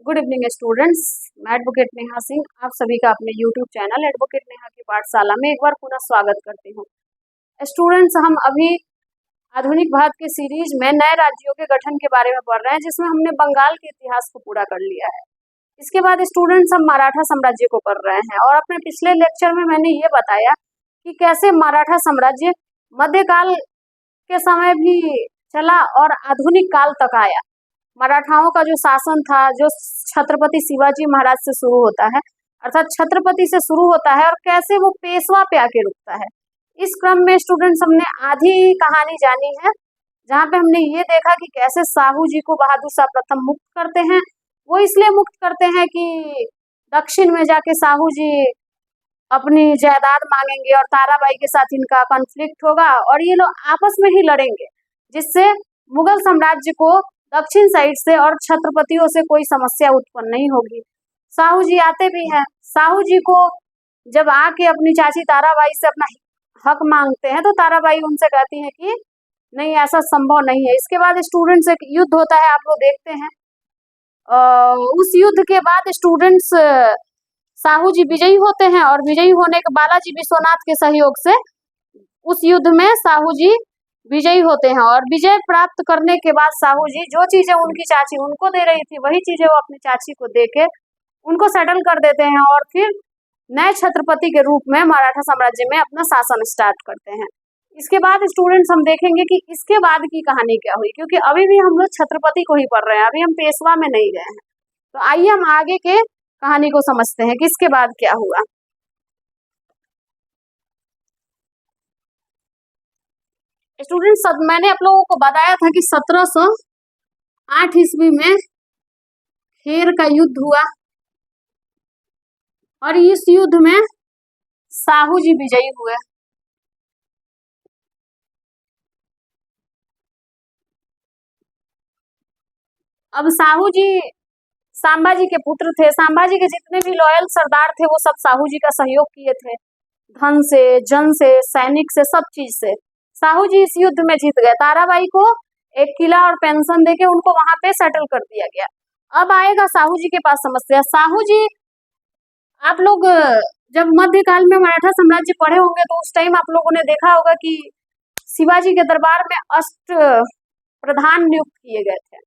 Good evening students. मैं advocate Neha Singh आप सभी का अपने यूट्यूब चैनल एडवोकेट नेहा की पाठशाला में एक बार पुनः स्वागत करती हूँ। स्टूडेंट्स, हम अभी आधुनिक भारत के सीरीज में नए राज्यों के गठन के बारे में पढ़ रहे हैं, जिसमें हमने बंगाल के इतिहास को पूरा कर लिया है। इसके बाद स्टूडेंट्स हम मराठा साम्राज्य को पढ़ रहे हैं और अपने पिछले लेक्चर में मैंने ये बताया कि कैसे मराठा साम्राज्य मध्यकाल के समय भी चला और आधुनिक काल तक आया। मराठाओं का जो शासन था, जो छत्रपति शिवाजी महाराज से शुरू होता है, अर्थात छत्रपति से शुरू होता है, और कैसे वो पेशवा पे आके रुकता है। इस क्रम में स्टूडेंट्स हमने आधी कहानी जानी है, जहाँ पे हमने ये देखा कि कैसे साहू जी को बहादुर शाह प्रथम मुक्त करते हैं। वो इसलिए मुक्त करते हैं कि दक्षिण में जाके साहू जी अपनी जायदाद मांगेंगे और ताराबाई के साथ इनका कॉन्फ्लिक्ट होगा और ये लोग आपस में ही लड़ेंगे, जिससे मुगल साम्राज्य को दक्षिण साइड से और छत्रपतियों से कोई समस्या उत्पन्न नहीं होगी। साहू जी आते भी हैं। साहू जी को जब आके अपनी चाची ताराबाई से अपना हक मांगते हैं तो ताराबाई उनसे कहती है कि नहीं, ऐसा संभव नहीं है। इसके बाद स्टूडेंट्स एक युद्ध होता है, आप लोग देखते हैं। उस युद्ध के बाद स्टूडेंट्स साहू जी विजयी होते हैं और विजयी होने के बालाजी विश्वनाथ के सहयोग से उस युद्ध में साहू जी विजयी होते हैं। और विजय प्राप्त करने के बाद साहू जी जो चीजें उनकी चाची उनको दे रही थी, वही चीजें वो अपनी चाची को देके उनको सेटल कर देते हैं और फिर नए छत्रपति के रूप में मराठा साम्राज्य में अपना शासन स्टार्ट करते हैं। इसके बाद स्टूडेंट्स हम देखेंगे कि इसके बाद की कहानी क्या हुई, क्योंकि अभी भी हम लोग छत्रपति को ही पढ़ रहे हैं, अभी हम पेशवा में नहीं गए हैं। तो आइए हम आगे के कहानी को समझते हैं कि इसके बाद क्या हुआ। स्टूडेंट्स, मैंने आप लोगों को बताया था कि 1708 ईस्वी में खेर का युद्ध हुआ और इस युद्ध में साहू जी विजयी हुए। अब साहू जी सांबा जी के पुत्र थे। सांबा जी के जितने भी लॉयल सरदार थे वो सब साहू जी का सहयोग किए थे, धन से, जन से, सैनिक से, सब चीज से। साहू जी इस युद्ध में जीत गए। ताराबाई को एक किला और पेंशन देके उनको वहां पे सेटल कर दिया गया। अब आएगा साहू जी के पास समस्या। साहू जी, आप लोग जब मध्यकाल में मराठा साम्राज्य पढ़े होंगे तो उस टाइम आप लोगों ने देखा होगा कि शिवाजी के दरबार में अष्ट प्रधान नियुक्त किए गए थे।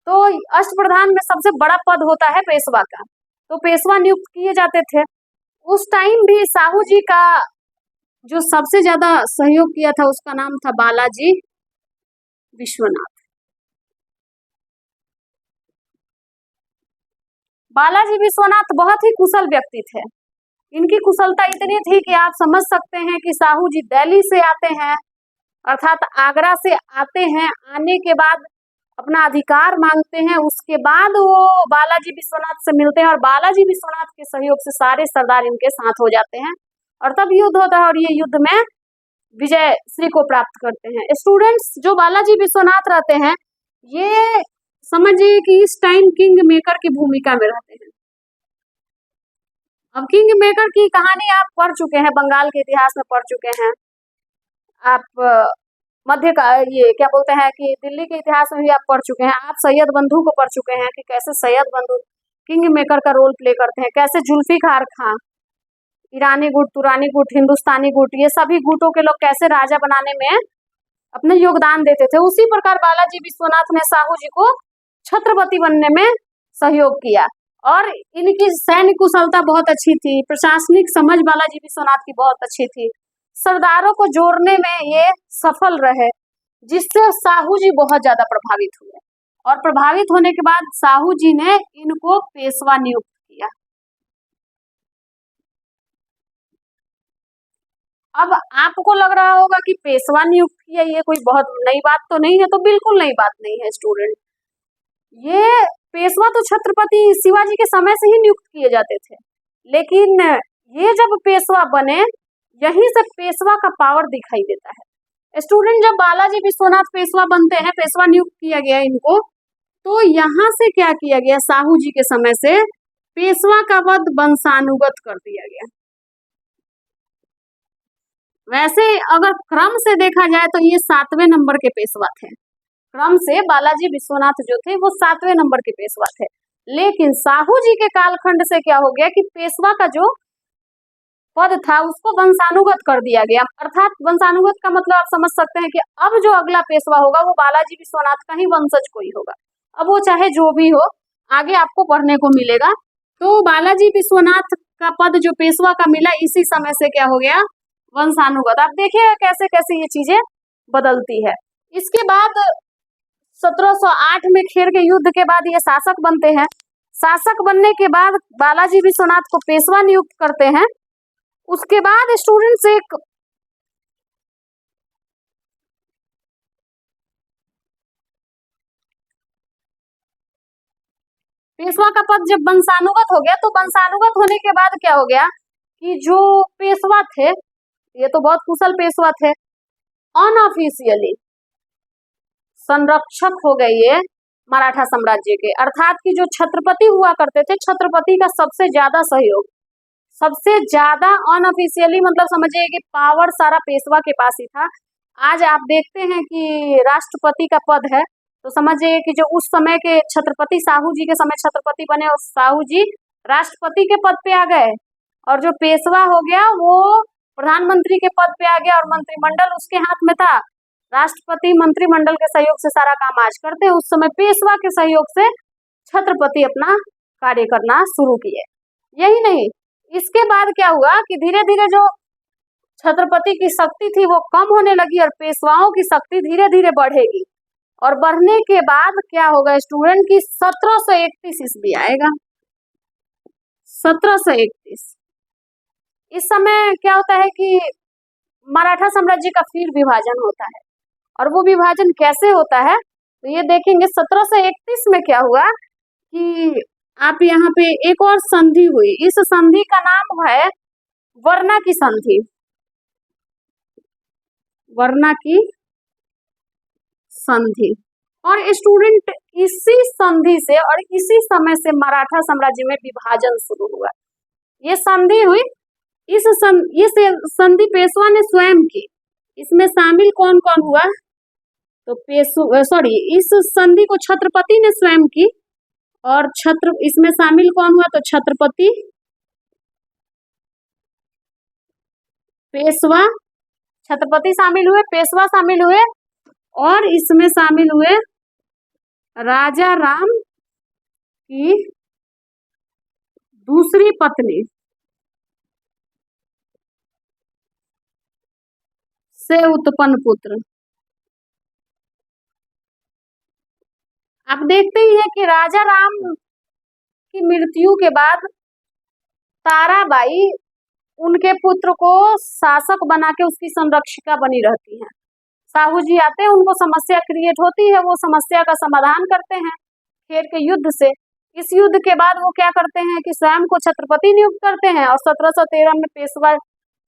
तो अष्ट प्रधान में सबसे बड़ा पद होता है पेशवा का, तो पेशवा नियुक्त किए जाते थे। उस टाइम भी साहू जी का जो सबसे ज्यादा सहयोग किया था उसका नाम था बालाजी विश्वनाथ। बालाजी विश्वनाथ बहुत ही कुशल व्यक्ति थे। इनकी कुशलता इतनी थी कि आप समझ सकते हैं कि साहू जी दिल्ली से आते हैं, अर्थात आगरा से आते हैं। आने के बाद अपना अधिकार मांगते हैं, उसके बाद वो बालाजी विश्वनाथ से मिलते हैं और बालाजी विश्वनाथ के सहयोग से सारे सरदार इनके साथ हो जाते हैं और तब युद्ध होता है और ये युद्ध में विजय श्री को प्राप्त करते हैं। स्टूडेंट्स, जो बालाजी विश्वनाथ रहते हैं ये समझिए कि इस टाइम किंग मेकर की भूमिका में रहते हैं। अब किंग मेकर की कहानी आप पढ़ चुके हैं, बंगाल के इतिहास में पढ़ चुके हैं। आप मध्य का ये क्या बोलते हैं कि दिल्ली के इतिहास में भी आप पढ़ चुके हैं। आप सैयद बंधु को पढ़ चुके हैं कि कैसे सैयद बंधु किंग मेकर का रोल प्ले करते हैं, कैसे जुल्फिकार खां, ईरानी गुट, तुरानी गुट, हिंदुस्तानी गुट, ये सभी गुटों के लोग कैसे राजा बनाने में अपने योगदान देते थे। उसी प्रकार बालाजी विश्वनाथ ने साहू जी को छत्रपति बनने में सहयोग किया और इनकी सैन्य कुशलता बहुत अच्छी थी, प्रशासनिक समझ बालाजी विश्वनाथ की बहुत अच्छी थी, सरदारों को जोड़ने में ये सफल रहे, जिससे साहू जी बहुत ज्यादा प्रभावित हुए और प्रभावित होने के बाद साहू जी ने इनको पेशवा नियुक्त किया। अब आपको लग रहा होगा कि पेशवा नियुक्त किया ये कोई बहुत नई बात तो नहीं है, तो बिल्कुल नई बात नहीं है स्टूडेंट। ये पेशवा तो छत्रपति शिवाजी के समय से ही नियुक्त किए जाते थे, लेकिन ये जब पेशवा बने यहीं से पेशवा का पावर दिखाई देता है। स्टूडेंट, जब बालाजी विश्वनाथ पेशवा बनते हैं, पेशवा नियुक्त किया गया इनको, तो यहाँ से क्या किया गया, साहू जी के समय से पेशवा का पद वंशानुगत कर दिया गया। वैसे अगर क्रम से देखा जाए तो ये 7वें नंबर के पेशवा थे। क्रम से बालाजी विश्वनाथ जो थे वो 7वें नंबर के पेशवा थे, लेकिन साहू जी के कालखंड से क्या हो गया कि पेशवा का जो पद था उसको वंशानुगत कर दिया गया। अर्थात वंशानुगत का मतलब आप समझ सकते हैं कि अब जो अगला पेशवा होगा वो बालाजी विश्वनाथ का ही वंशज कोई होगा। अब वो चाहे जो भी हो, आगे आपको पढ़ने को मिलेगा। तो बालाजी विश्वनाथ का पद जो पेशवा का मिला, इसी समय से क्या हो गया, वंशानुगत। आप देखिएगा कैसे कैसे ये चीजें बदलती है। इसके बाद 1708 में खेर के युद्ध के बाद ये शासक बनते हैं। शासक बनने के बाद बालाजी विश्वनाथ को पेशवा नियुक्त करते हैं। उसके बाद स्टूडेंट्स एक पेशवा का पद जब वंशानुगत हो गया, तो वंशानुगत होने के बाद क्या हो गया कि जो पेशवा थे, ये तो बहुत कुशल पेशवा थे, अनऑफिशियली संरक्षक हो गए ये मराठा साम्राज्य के। अर्थात कि जो छत्रपति हुआ करते थे, छत्रपति का सबसे ज्यादा सहयोग, सबसे ज्यादा अनऑफिशियली मतलब समझिए कि पावर सारा पेशवा के पास ही था। आज आप देखते हैं कि राष्ट्रपति का पद है, तो समझिए कि जो उस समय के छत्रपति साहू जी के समय छत्रपति बने और साहू जी राष्ट्रपति के पद पे आ गए, और जो पेशवा हो गया वो प्रधानमंत्री के पद पे आ गया और मंत्रिमंडल उसके हाथ में था। राष्ट्रपति मंत्रिमंडल के सहयोग से सारा काम आज करते हैं, उस समय पेशवा के सहयोग से छत्रपति अपना कार्य करना शुरू किए। यही नहीं, इसके बाद क्या हुआ कि धीरे धीरे जो छत्रपति की शक्ति थी वो कम होने लगी और पेशवाओं की शक्ति धीरे धीरे बढ़ेगी। और बढ़ने के बाद क्या होगा स्टूडेंट की 1731 ईस्वी आएगा। 1731 इस समय क्या होता है कि मराठा साम्राज्य का फिर विभाजन होता है। और वो विभाजन कैसे होता है तो ये देखेंगे। 1731 में क्या हुआ कि आप यहाँ पे एक और संधि हुई। इस संधि का नाम है वरना की संधि। वरना की संधि। और स्टूडेंट इसी संधि से और इसी समय से मराठा साम्राज्य में विभाजन शुरू हुआ। ये संधि हुई, इस संधि पेशवा ने स्वयं की। इसमें शामिल कौन कौन हुआ तो इस संधि को छत्रपति ने स्वयं की। और इसमें शामिल कौन हुआ तो छत्रपति, पेशवा, छत्रपति शामिल हुए, पेशवा शामिल हुए, और इसमें शामिल हुए राजा राम की दूसरी पत्नी से उत्पन्न पुत्र। आप देखते ही है कि राजा राम की मृत्यु के बाद ताराबाई उनके पुत्र को शासक बना के उसकी संरक्षिका बनी रहती हैं। साहू जी आते हैं, उनको समस्या क्रिएट होती है, वो समस्या का समाधान करते हैं खेर के युद्ध से। इस युद्ध के बाद वो क्या करते हैं कि स्वयं को छत्रपति नियुक्त करते हैं और 1713 में पेशवा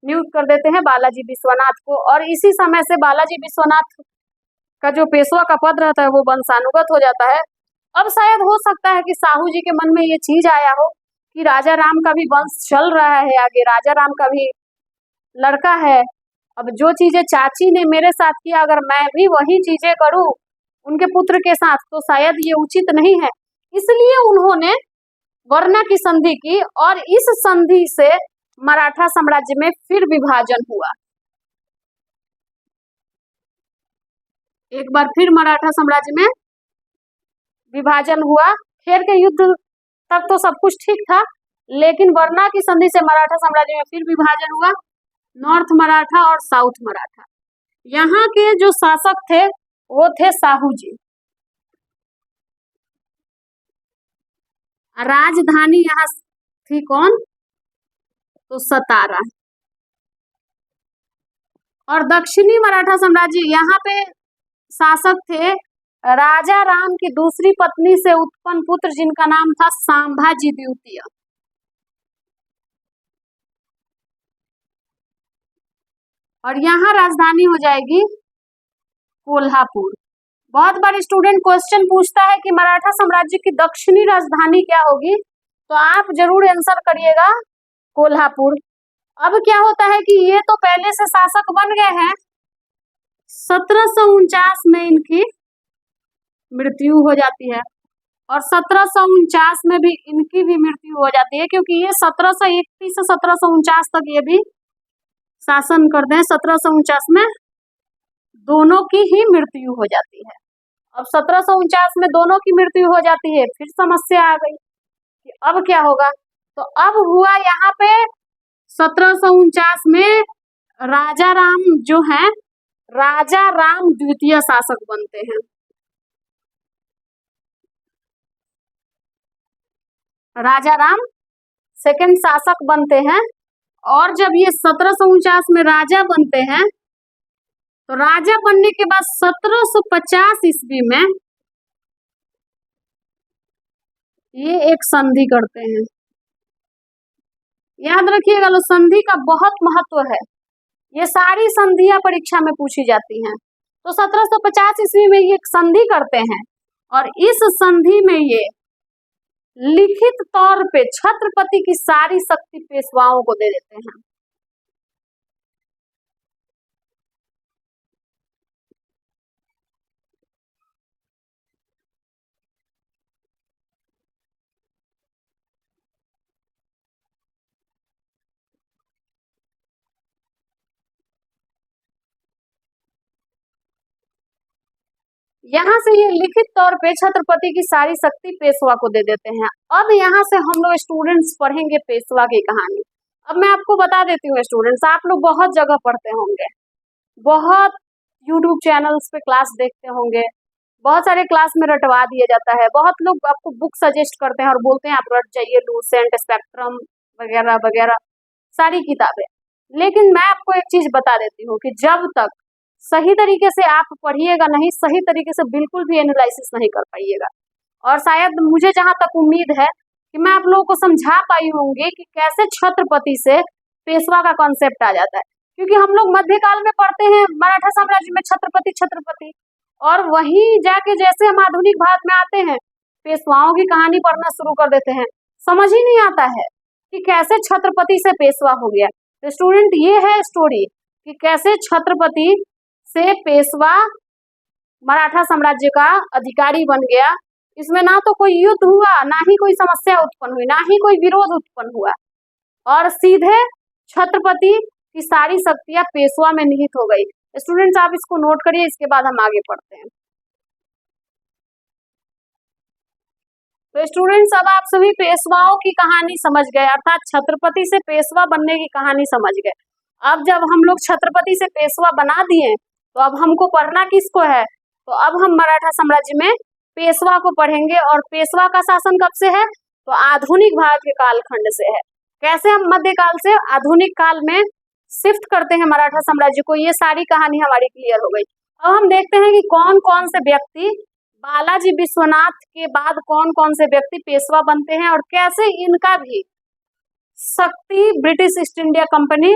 नियुक्त कर देते हैं बालाजी विश्वनाथ को। और इसी समय से बालाजी विश्वनाथ का जो पेशवा का पद रहता है वो वंशानुगत हो जाता है। अब शायद हो सकता है कि साहू जी के मन में ये चीज आया हो कि राजा राम का भी वंश चल रहा है आगे, राजा राम का भी लड़का है। अब जो चीजें चाची ने मेरे साथ किया, अगर मैं भी वही चीजें करूं उनके पुत्र के साथ, तो शायद ये उचित नहीं है। इसलिए उन्होंने वरना की संधि की और इस संधि से मराठा साम्राज्य में फिर विभाजन हुआ। एक बार फिर मराठा साम्राज्य में विभाजन हुआ। खेर के युद्ध तक तो सब कुछ ठीक था, लेकिन वरना की संधि से मराठा साम्राज्य में फिर विभाजन हुआ, नॉर्थ मराठा और साउथ मराठा। यहाँ के जो शासक थे वो थे साहू जी। राजधानी यहाँ थी कौन तो सतारा। और दक्षिणी मराठा साम्राज्य, यहाँ पे शासक थे राजा राम की दूसरी पत्नी से उत्पन्न पुत्र जिनका नाम था संभाजी द्वितीय। और यहाँ राजधानी हो जाएगी कोल्हापुर। बहुत बार स्टूडेंट क्वेश्चन पूछता है कि मराठा साम्राज्य की दक्षिणी राजधानी क्या होगी, तो आप जरूर आंसर करिएगा कोल्हापुर। अब क्या होता है कि ये तो पहले से शासक बन गए हैं, 1749 में इनकी मृत्यु हो जाती है और 1749 में भी इनकी भी मृत्यु हो जाती है, क्योंकि ये 1731 से 1749 तक ये भी शासन करते हैं। 1749 में दोनों की ही मृत्यु हो जाती है। अब 1749 में दोनों की मृत्यु हो जाती है, फिर समस्या आ गई कि अब क्या होगा। तो अब हुआ यहाँ पे 1749 में राजा राम जो है, राजा राम द्वितीय शासक बनते हैं। राजा राम सेकंड शासक बनते हैं। और जब ये 1749 में राजा बनते हैं, तो राजा बनने के बाद 1750 ईस्वी में ये एक संधि करते हैं। याद रखिएगा, लो संधि का बहुत महत्व है। ये सारी संधियां परीक्षा में पूछी जाती हैं। तो 1750 ईस्वी में ये एक संधि करते हैं, और इस संधि में ये लिखित तौर पे छत्रपति की सारी शक्ति पेशवाओं को दे देते हैं। यहाँ से ये लिखित तौर पे छत्रपति की सारी शक्ति पेशवा को दे देते हैं। अब यहाँ से हम लोग स्टूडेंट्स पढ़ेंगे पेशवा की कहानी। अब मैं आपको बता देती हूँ स्टूडेंट्स, आप लोग बहुत जगह पढ़ते होंगे, बहुत यूट्यूब चैनल्स पे क्लास देखते होंगे, बहुत सारे क्लास में रटवा दिया जाता है। बहुत लोग आपको बुक सजेस्ट करते हैं और बोलते हैं आप रट जाइए, लूसेंट, स्पेक्ट्रम वगैरह वगैरह सारी किताबें। लेकिन मैं आपको एक चीज बता देती हूँ कि जब तक सही तरीके से आप पढ़िएगा नहीं, सही तरीके से बिल्कुल भी एनालिसिस नहीं कर पाइएगा। और शायद मुझे जहां तक उम्मीद है कि मैं आप लोगों को समझा पाई होंगी कि कैसे छत्रपति से पेशवा का कॉन्सेप्ट आ जाता है। क्योंकि हम लोग मध्यकाल में पढ़ते हैं मराठा साम्राज्य में छत्रपति छत्रपति, और वहीं जाके जैसे हम आधुनिक भारत में आते हैं, पेशवाओं की कहानी पढ़ना शुरू कर देते हैं। समझ ही नहीं आता है कि कैसे छत्रपति से पेशवा हो गया। तो स्टूडेंट, ये है स्टोरी कि कैसे छत्रपति से पेशवा मराठा साम्राज्य का अधिकारी बन गया। इसमें ना तो कोई युद्ध हुआ, ना ही कोई समस्या उत्पन्न हुई, ना ही कोई विरोध उत्पन्न हुआ, और सीधे छत्रपति की सारी शक्तियां पेशवा में निहित हो गई। स्टूडेंट्स, आप इसको नोट करिए, इसके बाद हम आगे पढ़ते हैं। तो स्टूडेंट्स, अब आप सभी पेशवाओं की कहानी समझ गए, अर्थात छत्रपति से पेशवा बनने की कहानी समझ गए। अब जब हम लोग छत्रपति से पेशवा बना दिए, तो अब हमको पढ़ना किसको है? तो अब हम मराठा साम्राज्य में पेशवा को पढ़ेंगे। और पेशवा का शासन कब से है? तो आधुनिक भारत के कालखंड से है। कैसे हम मध्यकाल से आधुनिक काल में शिफ्ट करते हैं मराठा साम्राज्य को, ये सारी कहानी हमारी क्लियर हो गई। अब हम देखते हैं कि कौन कौन से व्यक्ति, बालाजी विश्वनाथ के बाद कौन कौन से व्यक्ति पेशवा बनते हैं, और कैसे इनका भी शक्ति ब्रिटिश ईस्ट इंडिया कंपनी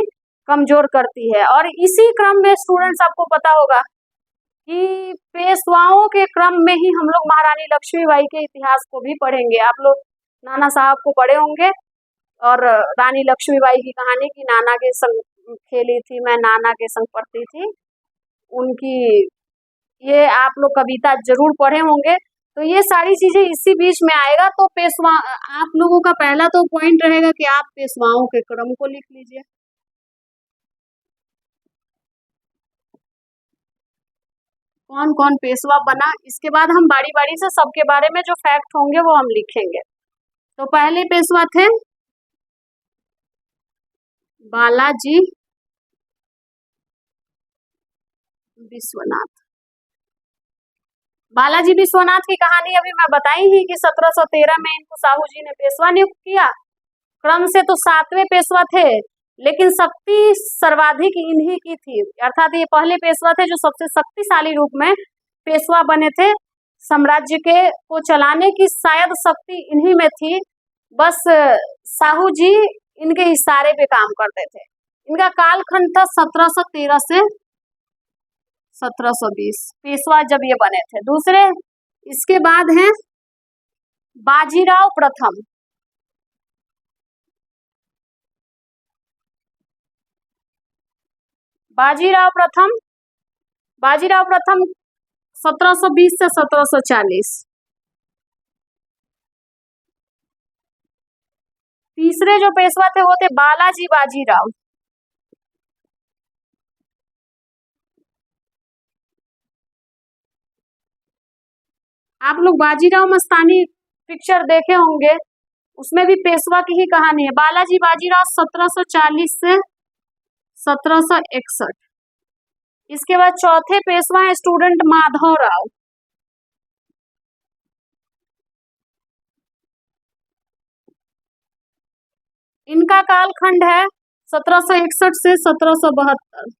कमजोर करती है। और इसी क्रम में स्टूडेंट्स, आपको पता होगा कि पेशवाओं के क्रम में ही हम लोग महारानी लक्ष्मीबाई के इतिहास को भी पढ़ेंगे। आप लोग नाना साहब को पढ़े होंगे, और रानी लक्ष्मीबाई की कहानी की नाना के संग खेली थी, मैं नाना के संग पढ़ती थी, उनकी ये आप लोग कविता जरूर पढ़े होंगे। तो ये सारी चीजें इसी बीच में आएगा। तो पेशवा, आप लोगों का पहला तो पॉइंट रहेगा कि आप पेशवाओं के क्रम को लिख लीजिए। कौन कौन पेशवा बना, इसके बाद हम बारी बारी से सबके बारे में जो फैक्ट होंगे वो हम लिखेंगे। तो पहले पेशवा थे बालाजी विश्वनाथ। बालाजी विश्वनाथ की कहानी अभी मैं बताई ही कि 1713 में इनको साहू जी ने पेशवा नियुक्त किया। क्रम से तो 7वें पेशवा थे, लेकिन शक्ति सर्वाधिक इन्हीं की थी, अर्थात ये पहले पेशवा थे जो सबसे शक्तिशाली रूप में पेशवा बने थे। साम्राज्य के को चलाने की शायद शक्ति इन्हीं में थी, बस साहू जी इनके इशारे पे काम करते थे। इनका कालखंड था 1713 से 1720, पेशवा जब ये बने थे। दूसरे इसके बाद हैं बाजीराव प्रथम। बाजीराव प्रथम 1720 से 1740। तीसरे जो पेशवा थे वो थे बालाजी बाजीराव। आप लोग बाजीराव मस्तानी पिक्चर देखे होंगे, उसमें भी पेशवा की ही कहानी है। बालाजी बाजीराव 1740 से 1761। इसके बाद चौथे पेशवा है स्टूडेंट माधवराव। इनका कालखंड है 1761 से 1772।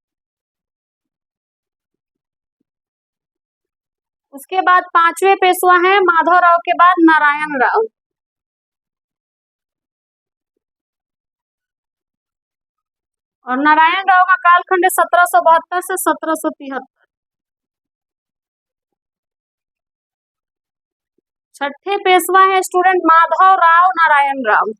उसके बाद पांचवें पेशवा हैं माधवराव के बाद नारायण राव। और नारायण राव का कालखंड है 1772 से 1773। छठे पेशवा है स्टूडेंट माधव राव नारायण राव।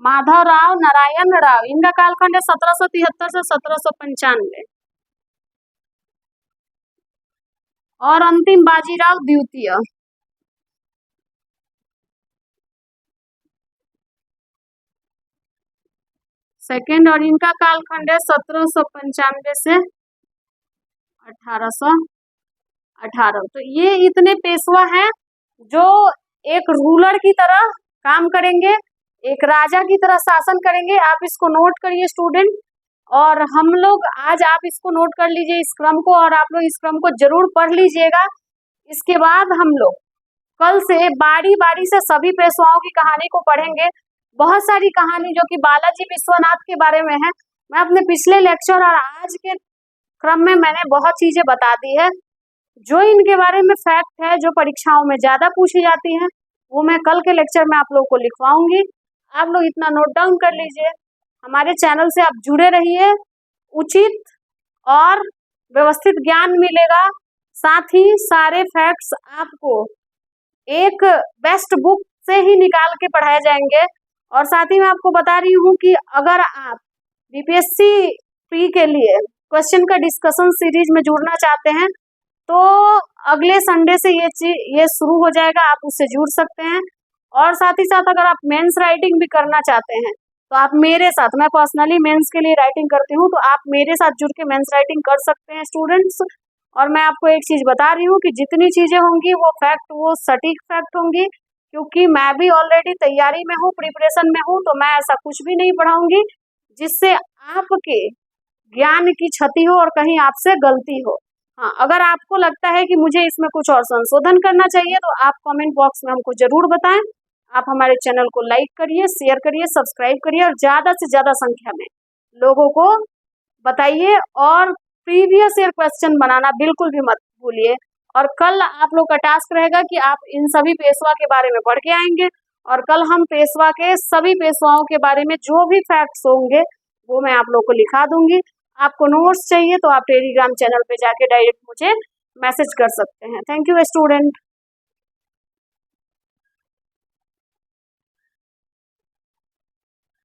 माधव राव नारायण राव, इनका कालखंड है 1773 से 1795। और अंतिम बाजीराव द्वितीय। सेकेंड, और इनका कालखंड है 1795 से 1818। तो ये इतने पेशवा हैं जो एक रूलर की तरह काम करेंगे, एक राजा की तरह शासन करेंगे। आप इसको नोट करिए स्टूडेंट, और हम लोग आज आप इसको नोट कर लीजिए इस क्रम को, और आप लोग इस क्रम को जरूर पढ़ लीजिएगा। इसके बाद हम लोग कल से बारी बारी से सभी पेशवाओं की कहानी को पढ़ेंगे। बहुत सारी कहानी जो कि बालाजी विश्वनाथ के बारे में है, मैं अपने पिछले लेक्चर और आज के क्रम में मैंने बहुत चीजें बता दी है। जो इनके बारे में फैक्ट है, जो परीक्षाओं में ज्यादा पूछी जाती हैं, वो मैं कल के लेक्चर में आप लोग को लिखवाऊंगी। आप लोग इतना नोट डाउन कर लीजिए। हमारे चैनल से आप जुड़े रहिए, उचित और व्यवस्थित ज्ञान मिलेगा। साथ ही सारे फैक्ट्स आपको एक बेस्ट बुक से ही निकाल के पढ़ाए जाएंगे। और साथ ही मैं आपको बता रही हूँ कि अगर आप बीपीएससी प्री के लिए क्वेश्चन का डिस्कशन सीरीज में जुड़ना चाहते हैं तो अगले संडे से ये शुरू हो जाएगा, आप उससे जुड़ सकते हैं। और साथ ही साथ अगर आप मेंस राइटिंग भी करना चाहते हैं तो आप मेरे साथ, मैं पर्सनली मेंस के लिए राइटिंग करती हूँ, तो आप मेरे साथ जुड़ के मेंस राइटिंग कर सकते हैं स्टूडेंट्स। और मैं आपको एक चीज बता रही हूँ कि जितनी चीजें होंगी वो फैक्ट, वो सटीक फैक्ट होंगी, क्योंकि मैं भी ऑलरेडी तैयारी में हूँ, प्रिपरेशन में हूँ। तो मैं ऐसा कुछ भी नहीं पढ़ाऊंगी जिससे आपके ज्ञान की क्षति हो और कहीं आपसे गलती हो। हाँ, अगर आपको लगता है कि मुझे इसमें कुछ और संशोधन करना चाहिए तो आप कमेंट बॉक्स में हमको जरूर बताएं। आप हमारे चैनल को लाइक करिए, शेयर करिए, सब्सक्राइब करिए और ज्यादा से ज्यादा संख्या में लोगों को बताइए। और प्रीवियस ईयर क्वेश्चन बनाना बिल्कुल भी मत भूलिए। और कल आप लोग का टास्क रहेगा कि आप इन सभी पेशवा के बारे में पढ़ के आएंगे, और कल हम पेशवा के सभी पेशवाओं के बारे में जो भी फैक्ट्स होंगे वो मैं आप लोग को लिखा दूंगी। आपको नोट्स चाहिए तो आप टेलीग्राम चैनल पे जाके डायरेक्ट मुझे मैसेज कर सकते हैं। Thank you student.